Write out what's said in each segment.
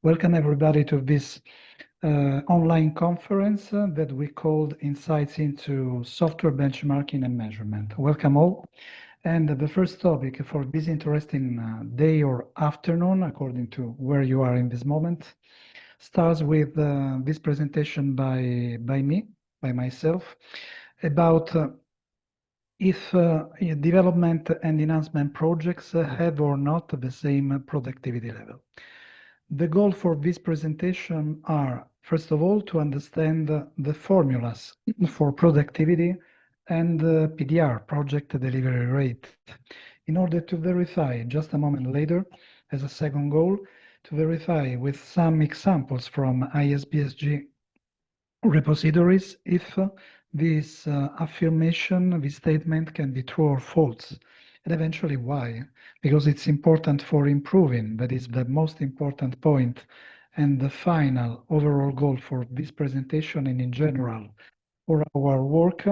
Welcome everybody to this online conference that we called Insights into Software Benchmarking and Measurement. Welcome all. And the first topic for this interesting day or afternoon, according to where you are in this moment, starts with this presentation by myself, about if development and enhancement projects have or not the same productivity level. The goal for this presentation are, first of all, to understand the formulas for productivity and PDR, project delivery rate, in order to verify just a moment later, as a second goal, to verify with some examples from ISBSG repositories if this affirmation, this statement can be true or false, and eventually why. Because it's important for improving, that is the most important point, and the final overall goal for this presentation and in general for our work,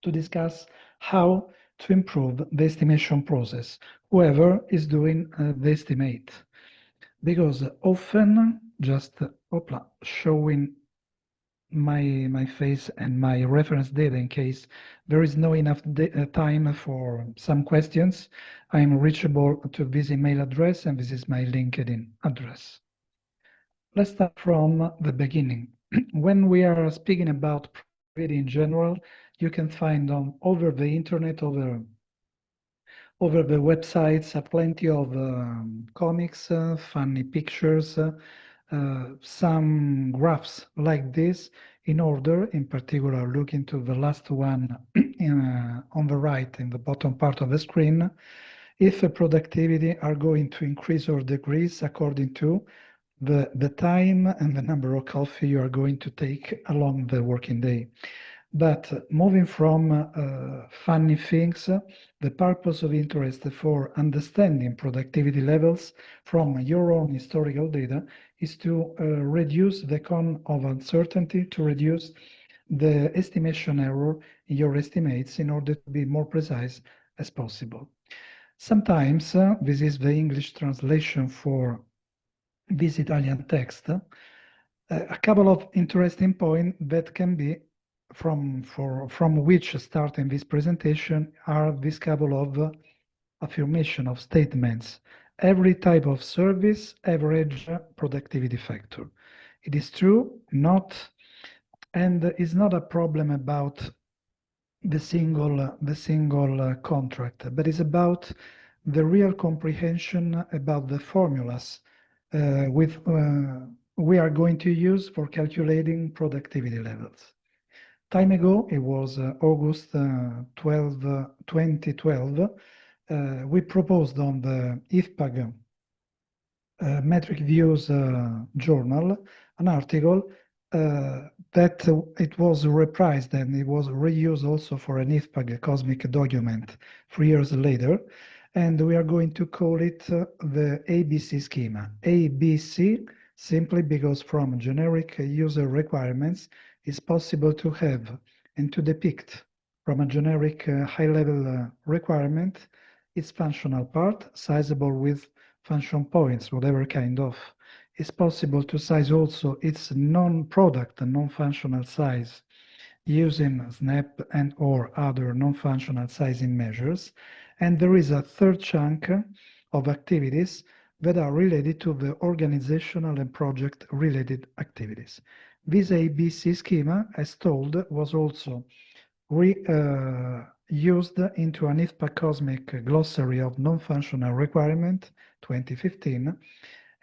to discuss how to improve the estimation process, whoever is doing the estimate. Because often, just showing my face and my reference data in case there is no enough time for some questions. I am reachable to this email address, and this is my LinkedIn address. Let's start from the beginning. When we are speaking about productivity in general, you can find over the internet, over the websites, plenty of comics, funny pictures, some graphs like this, in order, in particular, look into the last one on the right in the bottom part of the screen, if the productivity are going to increase or decrease according to the time and the number of coffee you are going to take along the working day. But moving from funny things, the purpose of interest for understanding productivity levels from your own historical data is to reduce the cone of uncertainty, to reduce the estimation error in your estimates in order to be more precise as possible. Sometimes, this is the English translation for this Italian text, a couple of interesting points that can be from which starting this presentation are this couple of affirmation of statements. Every type of service average productivity factor. It is true, and it's not a problem about the single contract, but it's about the real comprehension about the formulas we are going to use for calculating productivity levels. Time ago, it was August 12, 2012, we proposed on the IFPUG Metric Views journal an article that it was reprised and it was reused also for an IFPUG cosmic document 3 years later. And we are going to call it the ABC schema. ABC simply because from generic user requirements, it's possible to have and to depict from a generic high-level requirement its functional part, sizable with function points, whatever kind of. It's possible to size also its non-product and non-functional size using SNAP and or other non-functional sizing measures. And there is a third chunk of activities that are related to the organizational and project-related activities. This ABC schema, as told, was also used into an IFPUG Cosmic Glossary of Non-Functional Requirement 2015.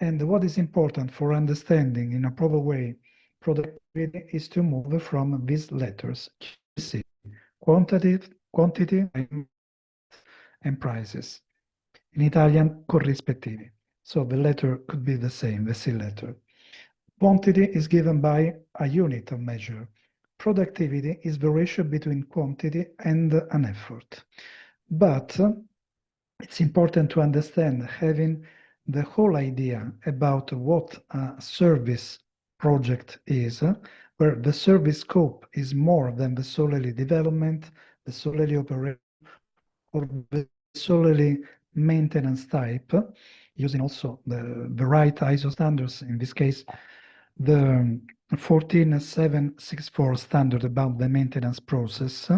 And what is important for understanding in a proper way productivity is to move from these letters, QC, quantity, and prices. In Italian, corrispettivi. So the letter could be the same, the C letter. Quantity is given by a unit of measure. Productivity is the ratio between quantity and an effort. But it's important to understand, having the whole idea about what a service project is, where the service scope is more than the solely development, the solely operation, or the solely maintenance type, using also the right ISO standards, in this case, the 14764 standard about the maintenance process,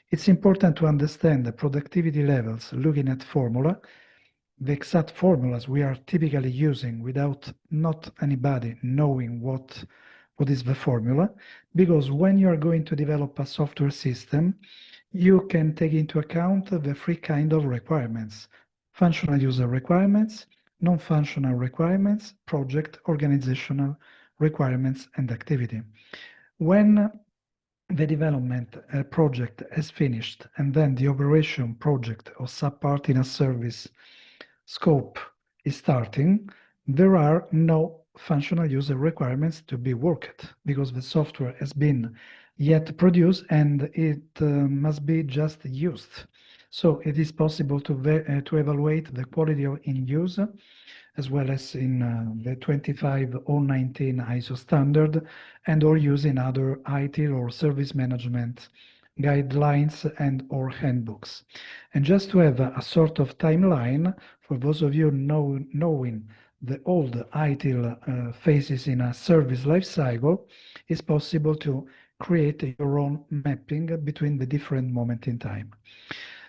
it's important to understand the productivity levels looking at formula, the exact formulas we are typically using without not anybody knowing what is the formula, because when you are going to develop a software system, you can take into account the three kind of requirements: functional user requirements, non-functional requirements, project organizational requirements and activity. When the development project is finished and then the operation project or subpart in a service scope is starting, there are no functional user requirements to be worked because the software has been yet produced and it must be just used. So it is possible to evaluate the quality of in use as well as in the 25019 ISO standard and or using other IT or service management guidelines and or handbooks. And just to have a sort of timeline, for those of you knowing the old ITIL phases in a service life cycle, it's possible to create your own mapping between the different moments in time.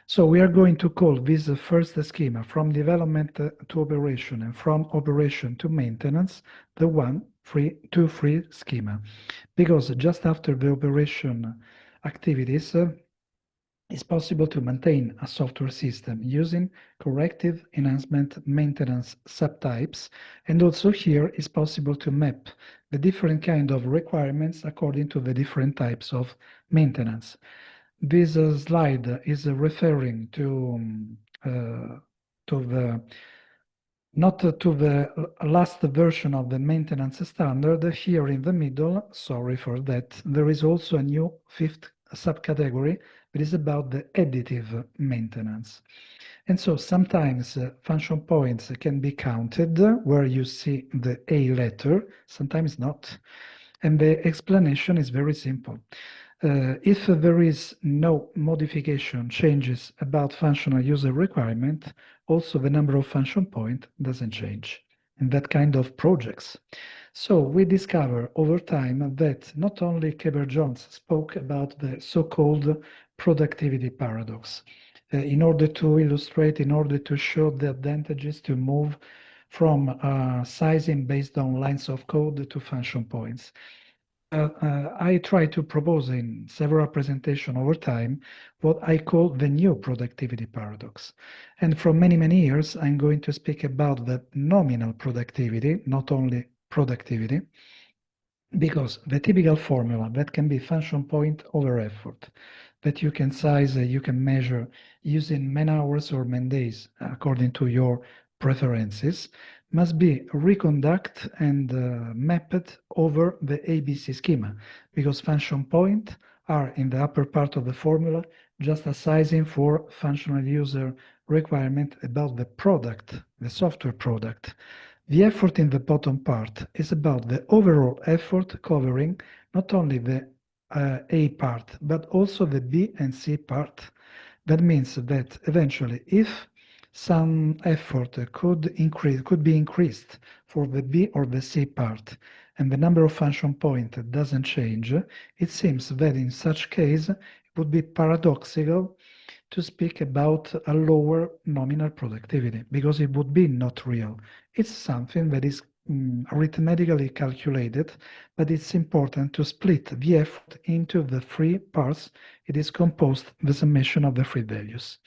So we are going to call this first schema from development to operation and from operation to maintenance, the 1-3-2-3 schema, because just after the operation activities, it's possible to maintain a software system using corrective, enhancement, maintenance subtypes, and also here it's possible to map the different kind of requirements according to the different types of maintenance. This slide is referring to the not to the last version of the maintenance standard. Here in the middle, sorry for that, there is also a new fifth subcategory that is about the additive maintenance. And so sometimes function points can be counted where you see the A letter, sometimes not. And the explanation is very simple. If there is no modification changes about functional user requirement, also the number of function point doesn't change in that kind of projects. So we discover over time that not only Keber-Jones spoke about the so-called productivity paradox in order to illustrate, in order to show the advantages to move from sizing based on lines of code to function points. I try to propose in several presentations over time what I call the new productivity paradox. And for many, many years, I'm going to speak about the nominal productivity, not only productivity, because the typical formula that can be function point over effort, that you can size, you can measure using man hours or man days according to your preferences, must be reconducted and mapped over the ABC schema, because function point are in the upper part of the formula just a sizing for functional user requirement about the product, the software product. The effort in the bottom part is about the overall effort covering not only the A part, but also the B and C part. That means that eventually, if some effort could be increased for the B or the C part, and the number of function points doesn't change, it seems that in such case, it would be paradoxical to speak about a lower nominal productivity, because it would be not real. It's something that is arithmetically calculated, but it's important to split the effort into the three parts. It is composed the summation of the three values,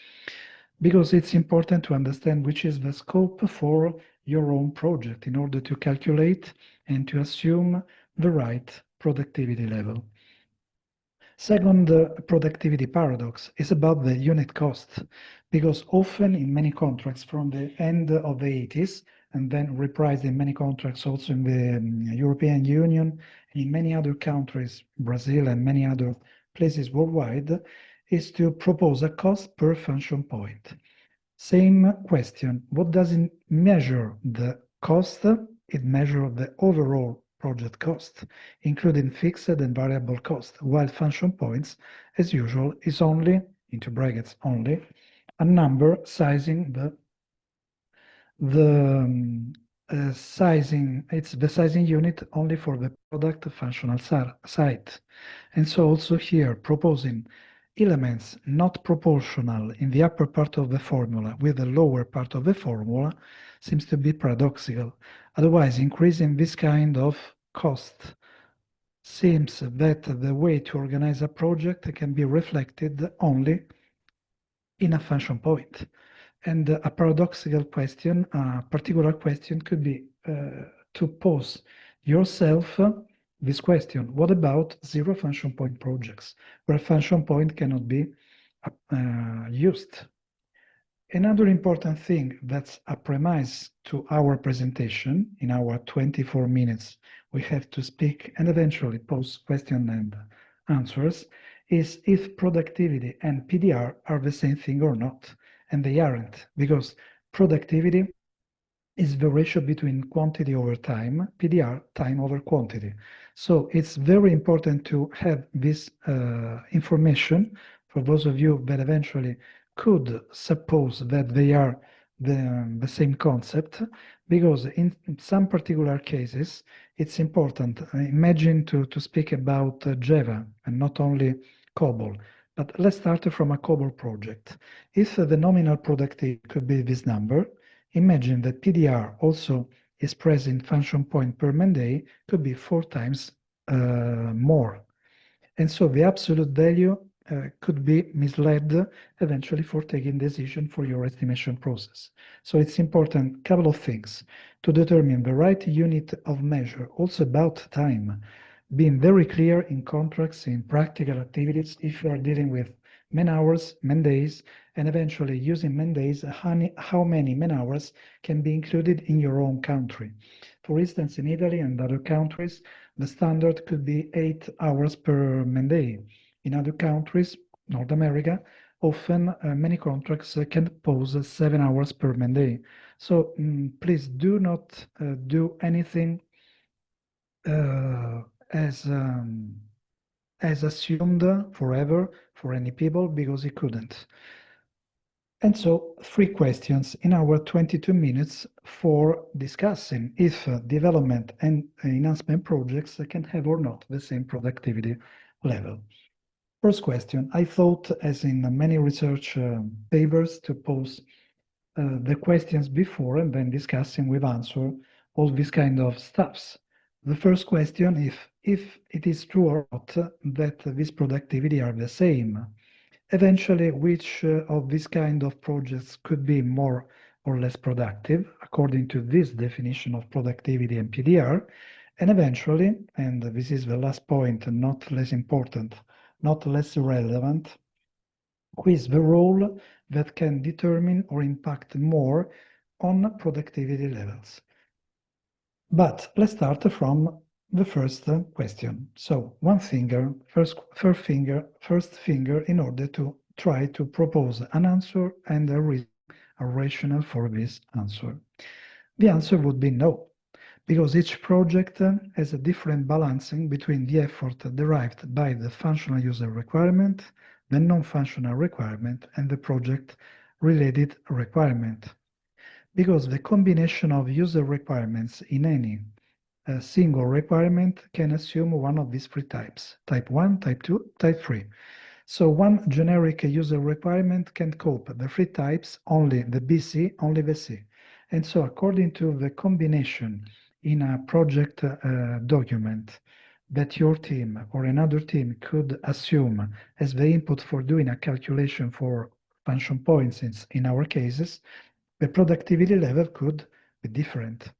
because it's important to understand which is the scope for your own project in order to calculate and to assume the right productivity level. Second productivity paradox is about the unit cost, because often in many contracts from the end of the 80s, and then reprised in many contracts also in the European Union, in many other countries, Brazil and many other places worldwide, is to propose a cost per function point. Same question, what does it measure the cost? It measures the overall project cost, including fixed and variable cost, while function points, as usual, is only, into brackets only, a number sizing The sizing, it's the sizing unit only for the product functional site. And so also here proposing elements not proportional in the upper part of the formula with the lower part of the formula seems to be paradoxical. Otherwise, increasing this kind of cost seems that the way to organize a project can be reflected only in a function point. And a paradoxical question, a particular question could be to pose yourself this question: what about zero function point projects where function point cannot be used? Another important thing that's a premise to our presentation, in our 24 minutes we have to speak and eventually pose questions and answers, is if productivity and PDR are the same thing or not. And they aren't, because productivity is the ratio between quantity over time, PDR, time over quantity. So it's very important to have this information for those of you that eventually could suppose that they are the same concept, because in some particular cases, it's important. Imagine to speak about Java and not only COBOL, but let's start from a COBOL project. If the nominal productivity could be this number, imagine that PDR also expressed in function point per man day could be 4 times more. And so the absolute value could be misled eventually for taking decision for your estimation process. So it's important, couple of things, to determine the right unit of measure, also about time, being very clear in contracts, in practical activities, if you are dealing with man hours, man days, and eventually using man days, how many man hours can be included in your own country. For instance, in Italy and other countries, the standard could be 8 hours per man day. In other countries, North America, often many contracts can pose 7 hours per man day. So please do not do anything uh, as um, as assumed forever for any people, because it couldn't. And so 3 questions in our 22 minutes for discussing if development and enhancement projects can have or not the same productivity level. First question, I thought, as in many research papers, to pose the questions before and then discussing with answer all these kind of stuffs. The first question, if it is true or not that this productivity are the same. Eventually, which of these kind of projects could be more or less productive according to this definition of productivity and PDR. And eventually, and this is the last point, not less important, not less relevant, quiz the role that can determine or impact more on productivity levels. But let's start from the first question. So one finger, first finger in order to try to propose an answer and a reason, a rationale for this answer. The answer would be no, because each project has a different balancing between the effort derived by the functional user requirement, the non-functional requirement, and the project-related requirement. Because the combination of user requirements in any single requirement can assume one of these 3 types: type 1, type 2, type 3. So one generic user requirement can cope the 3 types, only the BC, only the C. And so according to the combination in a project document that your team or another team could assume as the input for doing a calculation for function points in our cases, the productivity level could be different.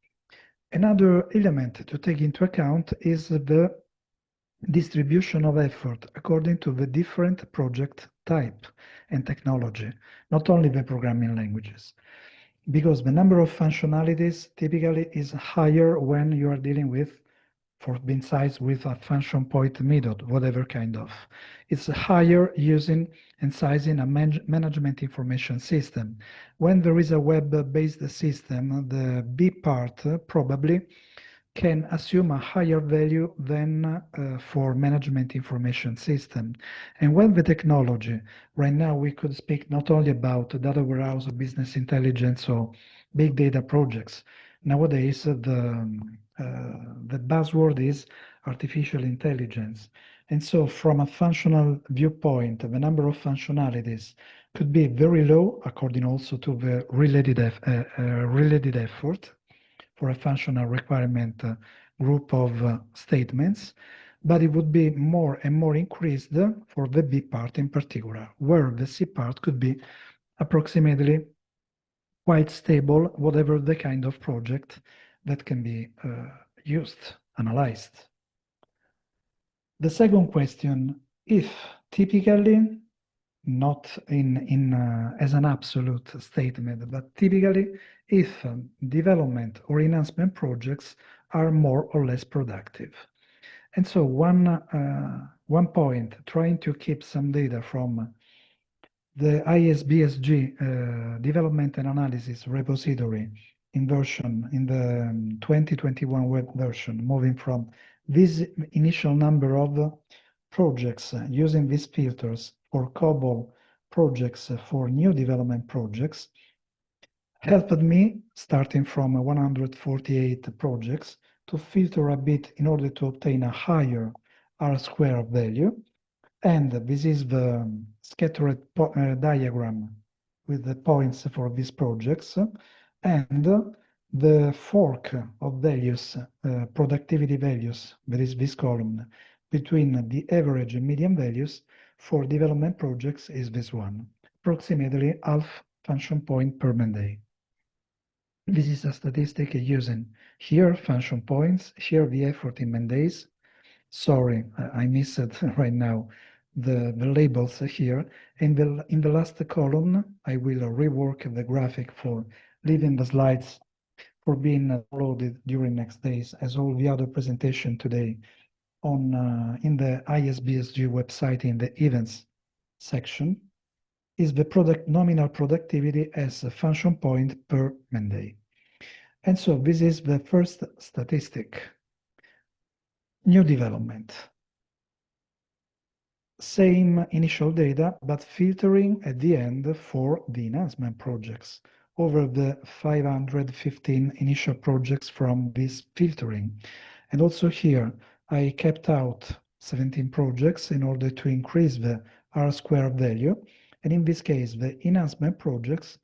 Another element to take into account is the distribution of effort according to the different project type and technology, not only the programming languages, because the number of functionalities typically is higher when you are dealing with, for being sized with a function point method, whatever kind of. It's higher using and sizing a management information system. When there is a web-based system, the B part probably can assume a higher value than for management information system. And when the technology, right now we could speak not only about data warehouse or business intelligence or big data projects. Nowadays, the buzzword is artificial intelligence. And so from a functional viewpoint, the number of functionalities could be very low, according also to the related effort for a functional requirement group of statements, but it would be more and more increased for the B part in particular, where the C part could be approximately quite stable, whatever the kind of project that can be used, analyzed. The second question, if typically, not as an absolute statement, but typically if development or enhancement projects are more or less productive. And so one point, trying to keep some data from the ISBSG Development and Analysis repository in the 2021 web version, moving from this initial number of projects using these filters for COBOL projects for new development projects, helped me, starting from 148 projects, to filter a bit in order to obtain a higher R-square value. And this is the scattered diagram with the points for these projects. And the fork of values, productivity values, that is this column, between the average and median values for development projects is this one, approximately half function point per man day. This is a statistic using here function points, here the effort in man days. Sorry, I missed right now the labels here. In the last column, I will rework the graphic for leaving the slides for being uploaded during next days, as all the other presentation today on in the ISBSG website in the events section is the nominal productivity as a function point per man day. And so this is the first statistic. New development. Same initial data, but filtering at the end for the enhancement projects over the 515 initial projects from this filtering. And also here, I kept out 17 projects in order to increase the R-square value. And in this case, the enhancement projects,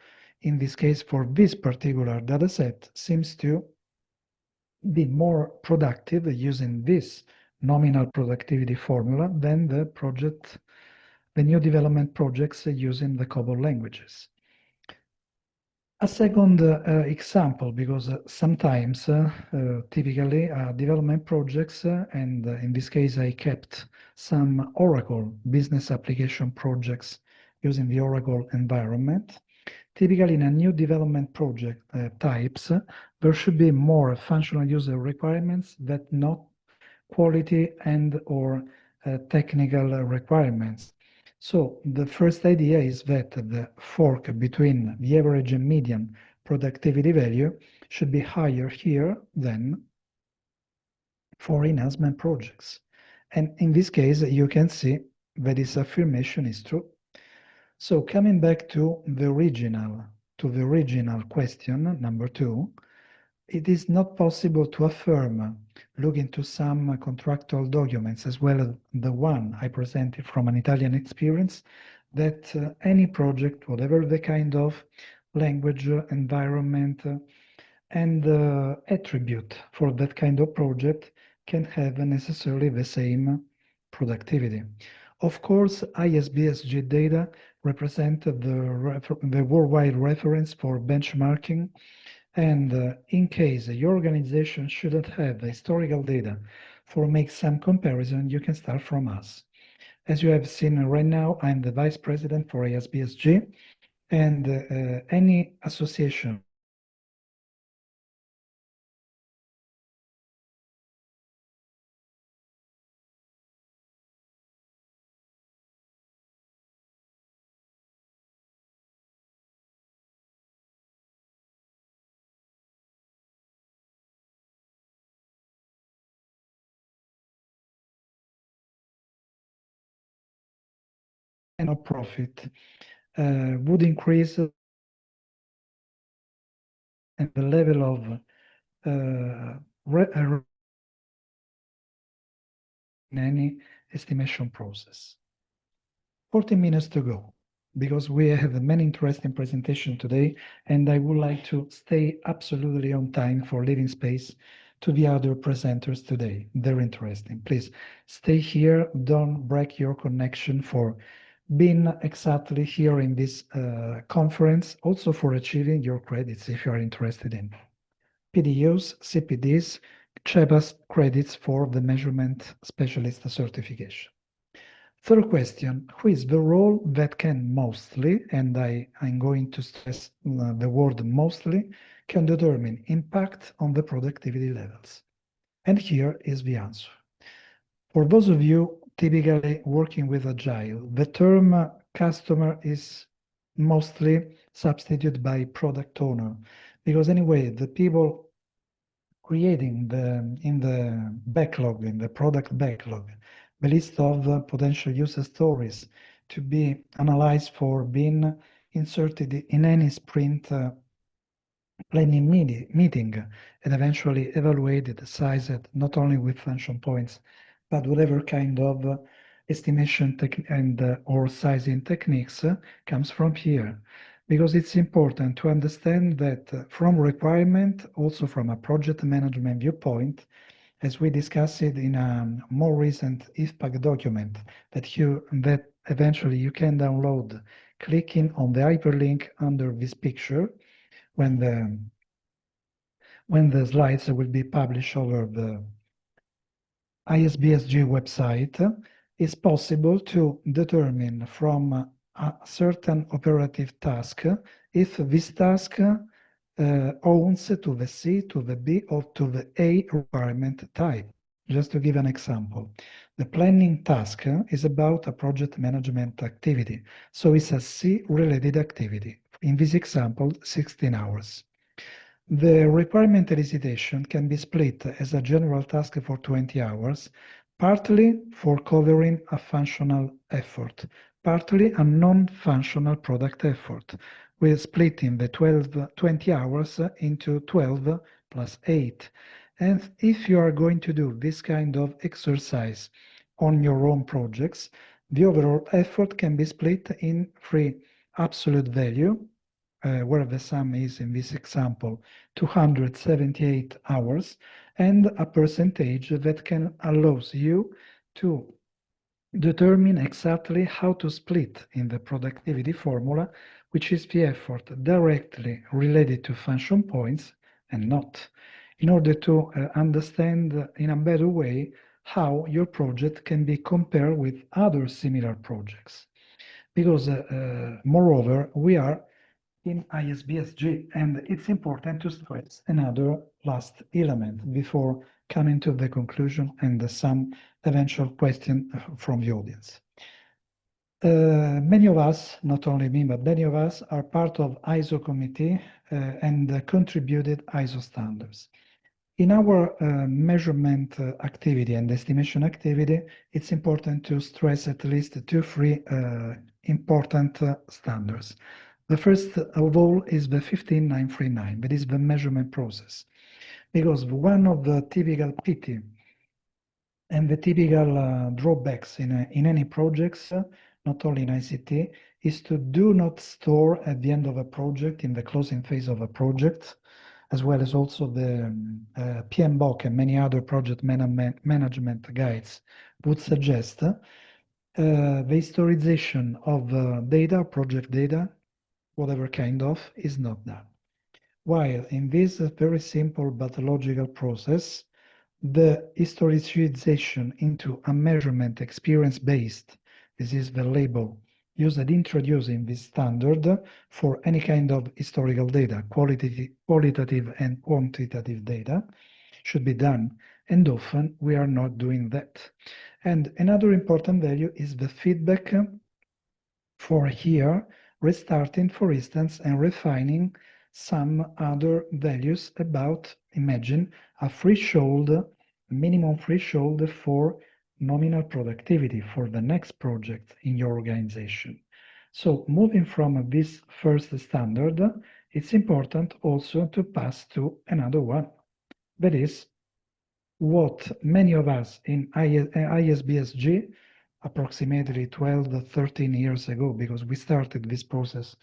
in this case for this particular dataset, seems to be more productive using this nominal productivity formula than the new development projects using the COBOL languages. A second example, because sometimes, typically, development projects, and in this case, I kept some Oracle business application projects using the Oracle environment. Typically, in a new development project types, there should be more functional user requirements that not quality and or technical requirements. So the first idea is that the fork between the average and median productivity value should be higher here than for enhancement projects. And in this case, you can see that this affirmation is true. So coming back to the original question, number 2, it is not possible to affirm, looking to some contractual documents as well as the one I presented from an Italian experience, that any project, whatever the kind of language, environment, and attribute for that kind of project, can have necessarily the same productivity. Of course, ISBSG data represent the worldwide reference for benchmarking. And in case your organization shouldn't have historical data for make some comparison, you can start from us. As you have seen right now, I'm the vice president for ISBSG, and any association of profit would increase and the level of in any estimation process. 40 minutes to go, because we have many interesting presentations today, and I would like to stay absolutely on time for leaving space to the other presenters today. Very interesting. Please stay here, don't break your connection for being exactly here in this conference, also for achieving your credits if you are interested in PDUs, CPDs, CHEBAS credits for the measurement specialist certification. Third question, who is the role that can mostly, and I'm going to stress the word mostly, can determine impact on the productivity levels? And here is the answer. For those of you typically working with Agile, the term customer is mostly substituted by product owner, because anyway, the people creating in the backlog, in the product backlog, the list of potential user stories to be analyzed for being inserted in any sprint planning meeting and eventually evaluated, sized, not only with function points, but whatever kind of estimation and or sizing techniques comes from here. Because it's important to understand that from requirement, also from a project management viewpoint, as we discussed it in a more recent IFPUG document that eventually you can download clicking on the hyperlink under this picture when the slides will be published over the ISBSG website, it's possible to determine from a certain operative task if this task owns to the C, to the B, or to the A requirement type. Just to give an example, the planning task is about a project management activity, so it's a C-related activity. In this example, 16 hours. The requirement elicitation can be split as a general task for 20 hours, partly for covering a functional effort, partly a non-functional product effort. We're splitting the 20 hours into 12 plus 8. And if you are going to do this kind of exercise on your own projects, the overall effort can be split in 3 absolute value, where the sum is, in this example, 278 hours, and a percentage that can allows you to determine exactly how to split in the productivity formula, which is the effort directly related to function points and not, in order to understand in a better way how your project can be compared with other similar projects. Because moreover, we are in ISBSG, and it's important to stress another last element before coming to the conclusion and some eventual question from the audience. Many of us, not only me, but many of us are part of ISO committee and contributed ISO standards. In our measurement activity and estimation activity, it's important to stress at least 3 important standards. The first of all is the 15939, that is the measurement process. Because one of the typical pity and the typical drawbacks in any projects, not only in ICT, is to do not store at the end of a project, in the closing phase of a project, as well as also the PMBOK and many other project management guides would suggest, the historization of data, project data, whatever kind of, is not done. While in this very simple but logical process, the historicization into a measurement experience-based, this is the label used and introduced in this standard for any kind of historical data, qualitative and quantitative data, should be done. And often we are not doing that. And another important value is the feedback for here, restarting, for instance, and refining some other values about, imagine, a threshold, minimum threshold for nominal productivity for the next project in your organization. So moving from this first standard, it's important also to pass to another one. That is what many of us in ISBSG, approximately 12, 13 years ago, because we started this process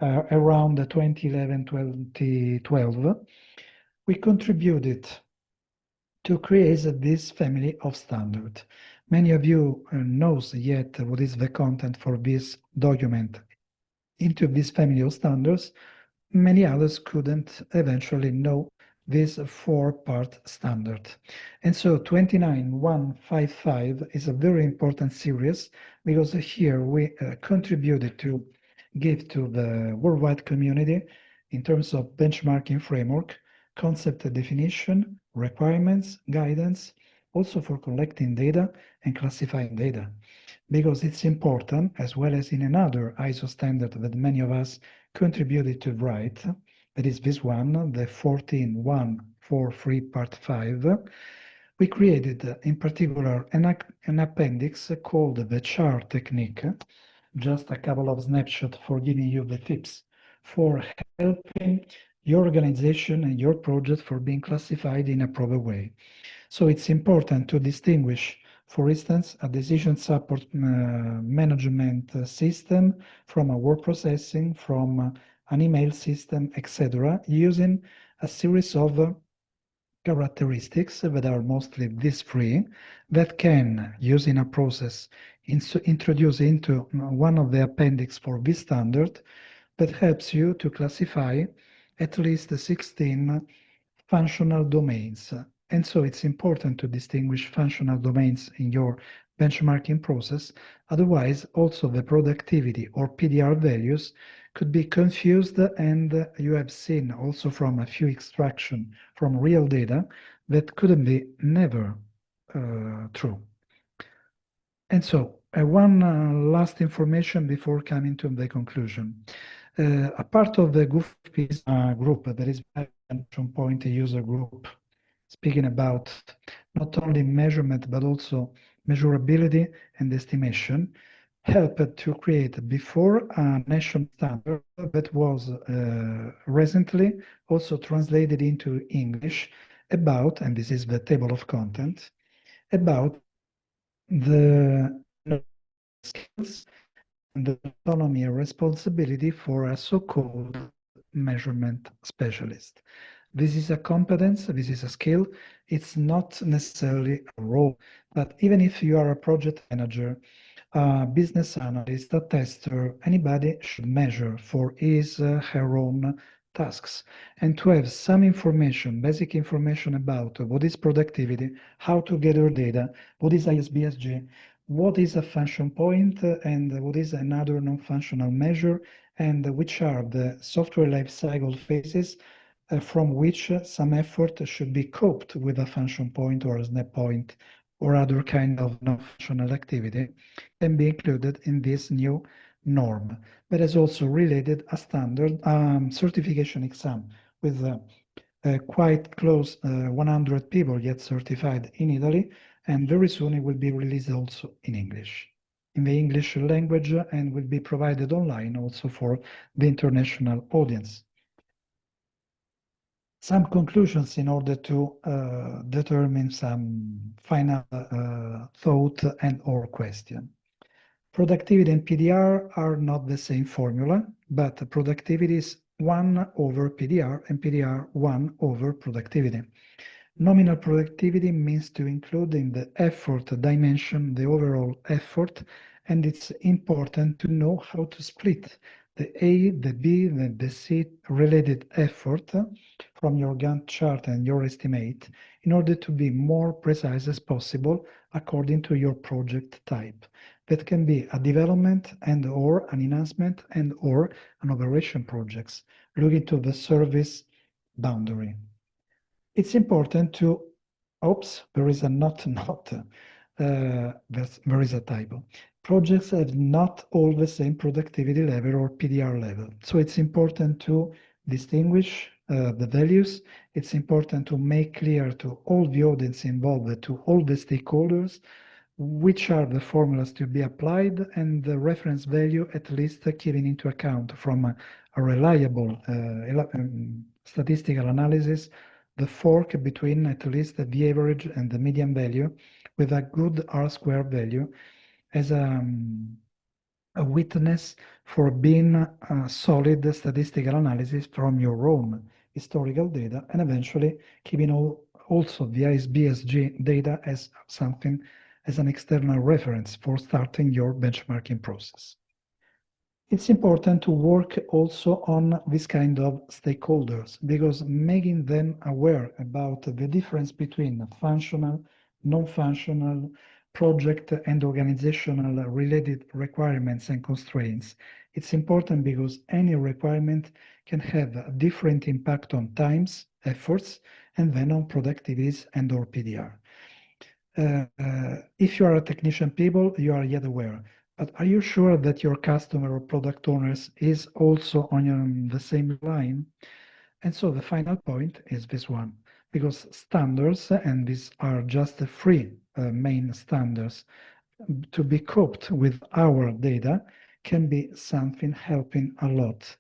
around 2011, 2012, we contributed to create this family of standards. Many of you knows yet what is the content for this document into this family of standards. Many others couldn't eventually know this four-part standard. And so 29155 is a very important series because here we contributed to give to the worldwide community in terms of benchmarking framework, concept definition, requirements, guidance, also for collecting data and classifying data. Because it's important, as well as in another ISO standard that many of us contributed to write, that is this one, the 14143 part 5, we created in particular an appendix called the chart technique, just a couple of snapshots for giving you the tips for helping your organization and your project for being classified in a proper way. So it's important to distinguish, for instance, a decision support management system from a word processing, from an email system, etc., using a series of characteristics that are mostly these three that can, using a process, introduce into one of the appendix for this standard that helps you to classify at least 16 functional domains. And so it's important to distinguish functional domains in your benchmarking process. Otherwise, also the productivity or PDR values could be confused, and you have seen also from a few extraction from real data that couldn't be never true. And so one last information before coming to the conclusion. A part of the GUFPI-ISMA group, that is action point user group, speaking about not only measurement but also measurability and estimation, helped to create before a national standard that was recently also translated into English about, and this is the table of content, about the skills and the autonomy and responsibility for a so-called measurement specialist. This is a competence, this is a skill. It's not necessarily a role, but even if you are a project manager, a business analyst, a tester, anybody should measure for his, her own tasks. And to have some information, basic information about what is productivity, how to gather data, what is ISBSG, what is a function point, and what is another non-functional measure, and which are the software lifecycle phases from which some effort should be coped with a function point or a snap point or other kind of non-functional activity can be included in this new norm. But has also related a standard certification exam with quite close 100 people yet certified in Italy, and very soon it will be released also in English, in the English language, and will be provided online also for the international audience. Some conclusions in order to determine some final thought and or question. Productivity and PDR are not the same formula, but productivity is 1 over PDR and PDR 1 over productivity. Nominal productivity means to include in the effort dimension the overall effort, and it's important to know how to split the A, the B, the C related effort from your Gantt chart and your estimate in order to be more precise as possible according to your project type. That can be a development and or an enhancement and or an operation projects, looking to the service boundary. It's important to, oops, there is a not, there is a typo. Projects have not all the same productivity level or PDR level. So it's important to distinguish the values. It's important to make clear to all the audience involved, to all the stakeholders, which are the formulas to be applied and the reference value at least taken into account from a reliable statistical analysis, the fork between at least the average and the median value with a good R-square value as a witness for being a solid statistical analysis from your own historical data, and eventually keeping also the ISBSG data as something, as an external reference for starting your benchmarking process. It's important to work also on this kind of stakeholders, because making them aware about the difference between functional, non-functional, project and organizational related requirements and constraints. It's important because any requirement can have a different impact on times, efforts, and then on productivities and or PDR. If you are a technician people, you are yet aware. But are you sure that your customer or product owners is also on the same line? And so the final point is this one, because standards, and these are just the three main standards to be coped with our data, can be something helping a lot.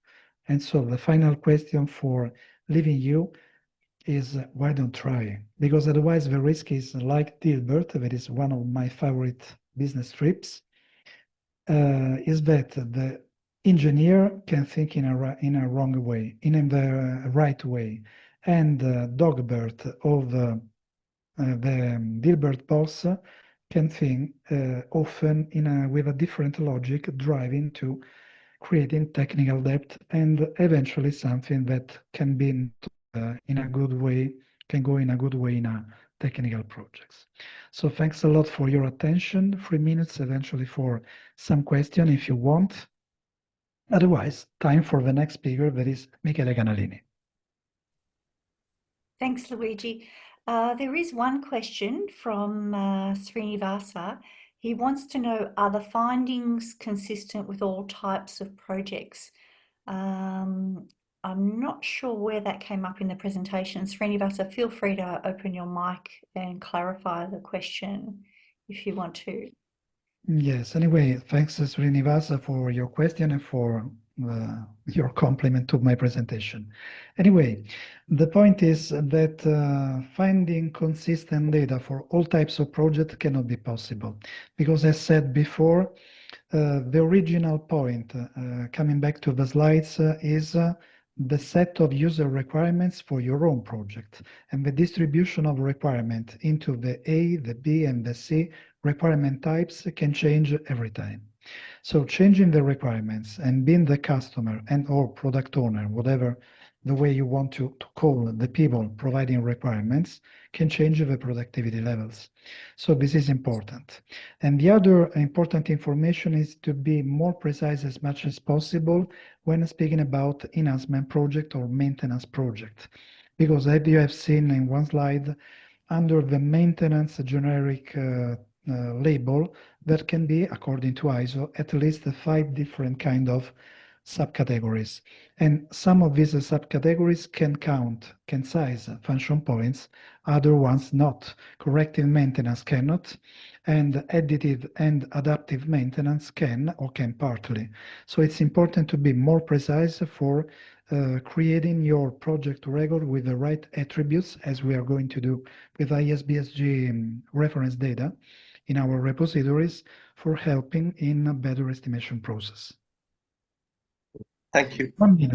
And so the final question for leaving you is why don't try? Because otherwise the risk is like Dilbert, that is one of my favorite business trips, is that the engineer can think in a wrong way, in the right way, and Dogbert of the Dilbert boss can think often with a different logic, driving to creating technical debt and eventually something that can be in a good way, can go in a good way in a technical projects. So thanks a lot for your attention. 3 minutes eventually for some question if you want. Otherwise, time for the next speaker, that is Michele Canalini. Thanks, Luigi. There is one question from Srinivasa. He wants to know, are the findings consistent with all types of projects? I'm not sure where that came up in the presentation. Srinivasa, feel free to open your mic and clarify the question if you want to. Yes, anyway, thanks Srinivasa for your question and for your compliment to my presentation. Anyway, the point is that finding consistent data for all types of projects cannot be possible because, as said before, the original point, coming back to the slides, is the set of user requirements for your own project, and the distribution of requirement into the A, the B, and the C requirement types can change every time. So changing the requirements and being the customer and or product owner, whatever the way you want to call the people providing requirements, can change the productivity levels. So this is important. And the other important information is to be more precise as much as possible when speaking about enhancement project or maintenance project. Because as you have seen in one slide, under the maintenance generic label, there can be, according to ISO, at least 5 different kind of subcategories. And some of these subcategories can size function points, other ones not. Corrective maintenance cannot, and additive and adaptive maintenance can or can partly. So it's important to be more precise for creating your project record with the right attributes, as we are going to do with ISBSG reference data in our repositories for helping in a better estimation process. Thank you. 1 minute.